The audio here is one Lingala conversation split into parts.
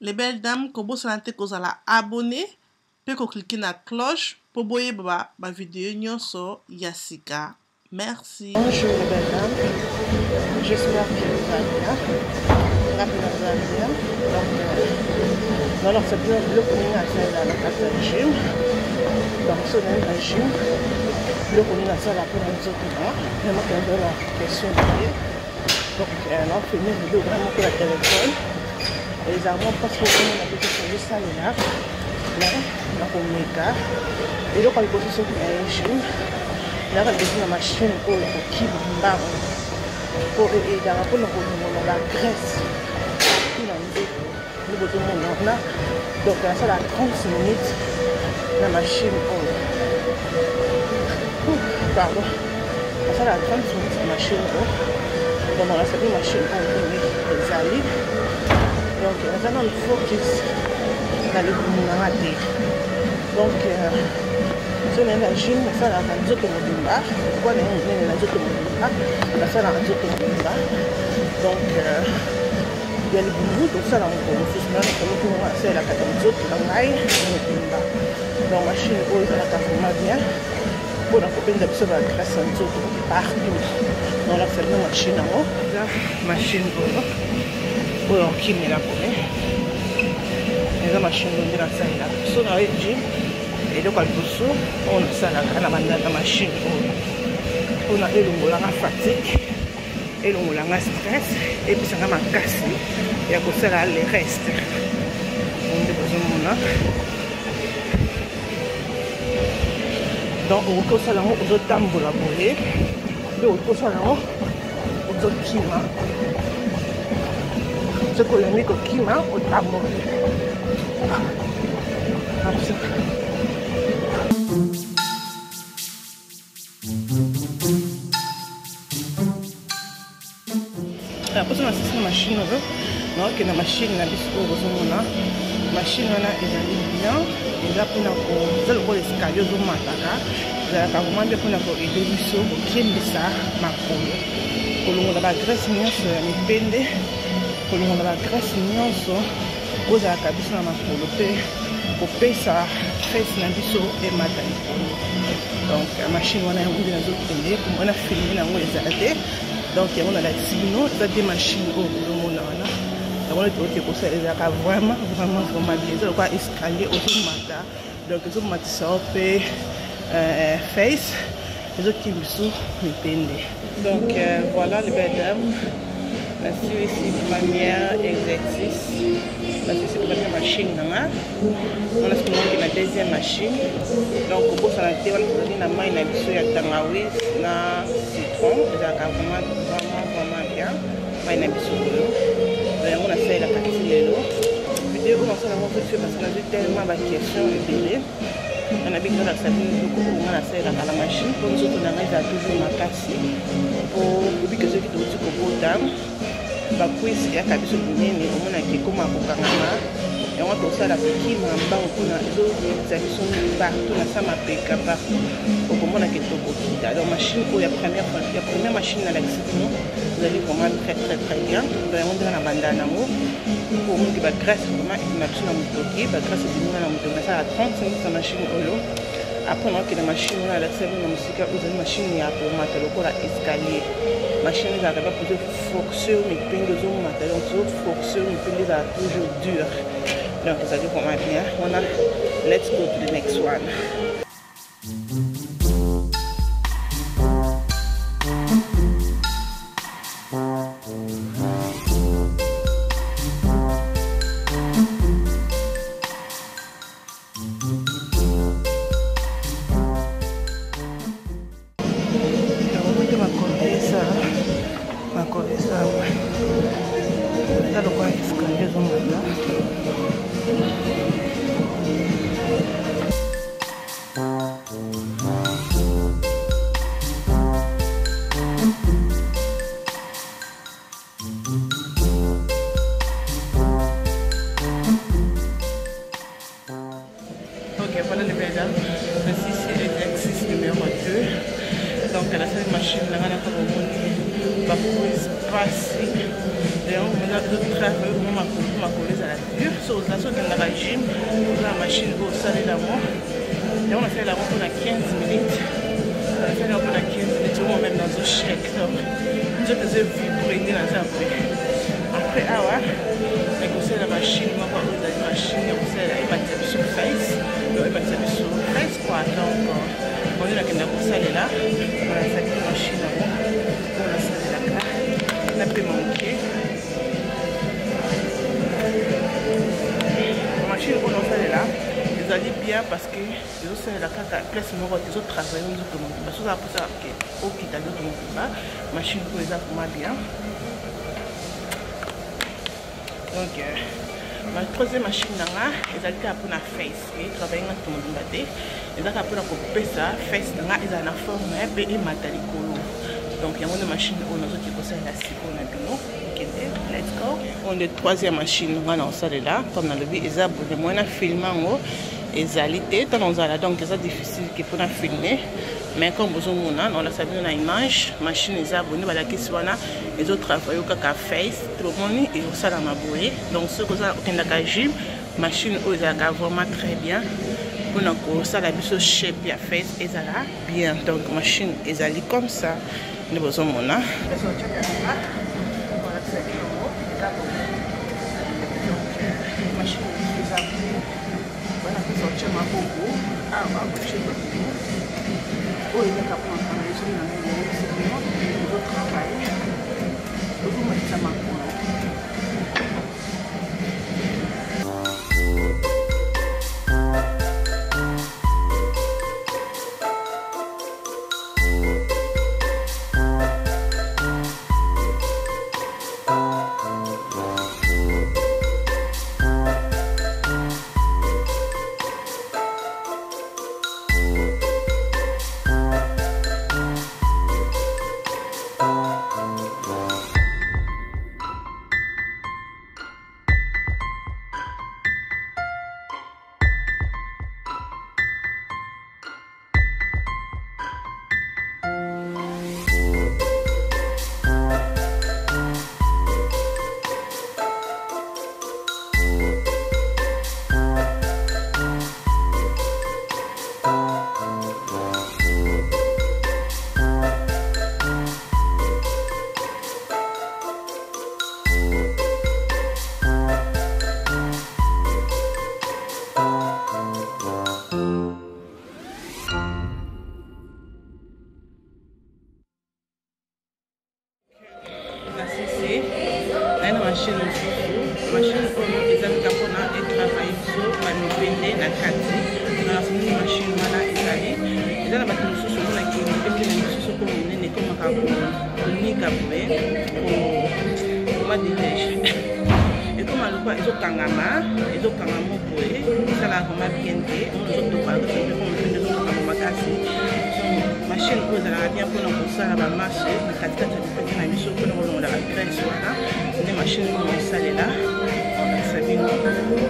Les belles dames, kobo sanate kozala abonné, pe ko cliquer na cloche pour boyer ma vidéo nyonso yasika. Merci. Bonjour les belles dames, j'espère que vous allez bien. Donc, alors c'est bien le premier à faire la gym. Donc, ce n'est pas gym. Le premier à faire la première chose que moi. Je me pose la question de dire. Donc, on fait une vidéo vraiment pour la téléphone. Et les armes parce que on a fait juste ça là. Mais, on a fait méga. Et donc, on a posé sur la gym. Là, on a fait une machine pour qui va pour aider à la graisse. Donc ça a 30 minutes la machine pardon ça a 30 minutes la machine donc on a fait une machine les alliés donc on a un focus dans le monde donc ce n'est la gym ça a un autre monde quoi les autres monde ça a un autre monde donc il y a les boulots, donc ça, on c'est la catalogue, la machine, la bien. Pour la couper de la graisse partout. On a fait une machine en haut. La machine pour qui met la première. Et la machine de la salle là. Sur la gym. Et donc, on a ça la machine. On a la fatigue. Et l'on a stress et puis ça va casser et à cause de ça les restes on a besoin donc on cause ça là on doit tambour la boyer et on cause ça là on doit kima ce que le mec kima on tambour après on a cette machine là que la machine na biso ozomona machine wana ezali bien eza mpona eza lokola escalier ozomataka ezalaka vraiment bien mpona koaide biso kokembisa makolo kolongola bagrese nyonso ya mipende kolongola bagrese nyonso kozalaka biso na makolo mpe kopesa stress na biso emata likolo donc machine wana yango nde nazokende komona filme nango ezala te donc il y a des machines au monde on a vraiment bien c'est quoi escalier automata donc ils ont mis ça face les autres qui me sont donc voilà les belles dames la ici première exercice la première machine on a ce la deuxième machine donc pour ça la théorie on a main na biso ya tangawizi na citron vraiment bien main na biso on a fait la partie lelo vidéo on a fait parce qu'on a vu tellement de questions et on a bien que la on a fait la machine pour nous on a toujours ma casse pour que ceux qui doivent se comporter bakwisi ya kabiso bunene omona ke koma kokangana et on doit ça la petite mamba okuna zo za biso partout na sama peka partout okomona ke tokokita donc machine pour la première machine à l'accident vous allez vraiment très bien vraiment dans la bandana mo pour mon ba graisse vraiment et na tuna mutoki ba graisse dimona na mutoki ça à 30 minutes la machine olo après on a que la machine on a la selle na musika vous avez machine ya pour mettre le corps à escalier machine za capable de forcer mais pingo zo mata donc zo forcer mais pingo za toujours dur donc ça dit comment bien on a let's go to the next one. Voilà les belles dames, ceci c'est l'exercice numéro 2 Donc la seule machine là on a comme on va prise passer et on a d'autres travail on m'a collé à la dure sur la zone de la régime la machine au salé d'amour et on a fait la route pendant 15 minutes on a fait la route pendant 15 minutes on même dans un chèque donc nous avons vibré dans ça après négocier la machine moi pas la machine négocier la émettre sur face donc émettre sur face quoi donc on est là qui n'a pas salé là on a fait la machine là on a salé là on a pris manqué la machine on a salé là ils allaient bien parce que ils ont salé là quand place moi ils ont travaillé nous tout le monde parce que ça pour ça que au hôpital tout le monde pas machine pour les vraiment bien. Donc, ma troisième machine, ils ont pour la face. Ils travaillent dans tout le monde. Ils ont pour couper ça. Face, ils ont la forme et ils mettent les colos. Donc, il y a une machine où nous avons la cible. Ok, let's go. On a troisième machine, on a ça là. Comme dans le but, ils ont filmé en haut. Ils ont été dans la donc c'est difficile pour filmer. Mais comme vous avez on a salué une image, machine est abonnée, les autres travaillent au face, tout le monde est au salon à bouer. Donc, ce que vous avez au gym, machine est vraiment très bien. Pour nous, ça la biso shape ya face est là bien. Donc, machine est allée comme ça. Nous avons mon oh, il est capable de faire des choses, il faut travailler. Il faut mettre ça en machine ils ont travaillé sur la nouvelle la kati dans la machine wana ezali eza na bato mosusu omona kepele mosusu komonene ekomaka konika boye koma dirige ekoma lokwa ezokangama boye esalaka koma bien te ono ezotokaka makasi machine oyo ezalaka bien mpona kosala bamarche na katikati ya bipete na biso mpona kolongola bagrese wana nde machine oyo esalela olakisa bino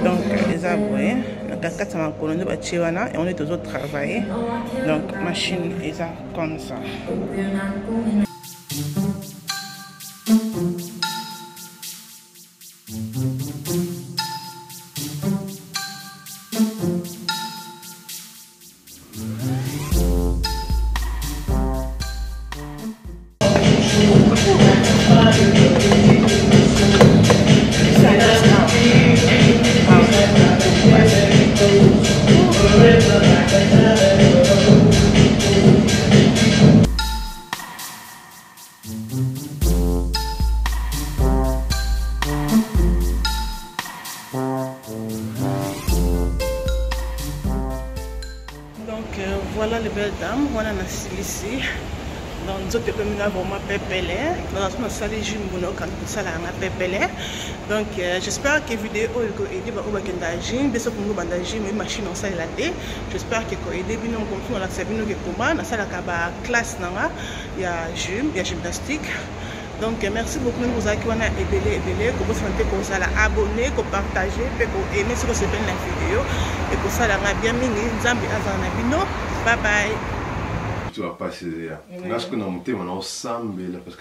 donc eza boye na katikati ya makolo nde batie wana yango nde tozotravaille donc machine eza comme ça. Voilà les belles dames, voilà la ici. Donc nous avons vraiment pépélé. Dans la salle de gym, nous avons pépélé. Donc j'espère que la vidéo a aidé à vous gym, bien sûr pour nous gym, une machine en salle la tête. J'espère que vous aidé bien nous comme la salle de combat, dans la classe il y a gym, il y a gymnastique. Donc merci beaucoup de vous avoir aidé, que vous sentez que vous allez abonner, que vous partagez, que vous aimez ce que c'est bien la vidéo et que ça la bien mini, Zambi Azanabino. Bye bye. tu vas passer là. Là, ce que nous avons monté, on a ensemble parce que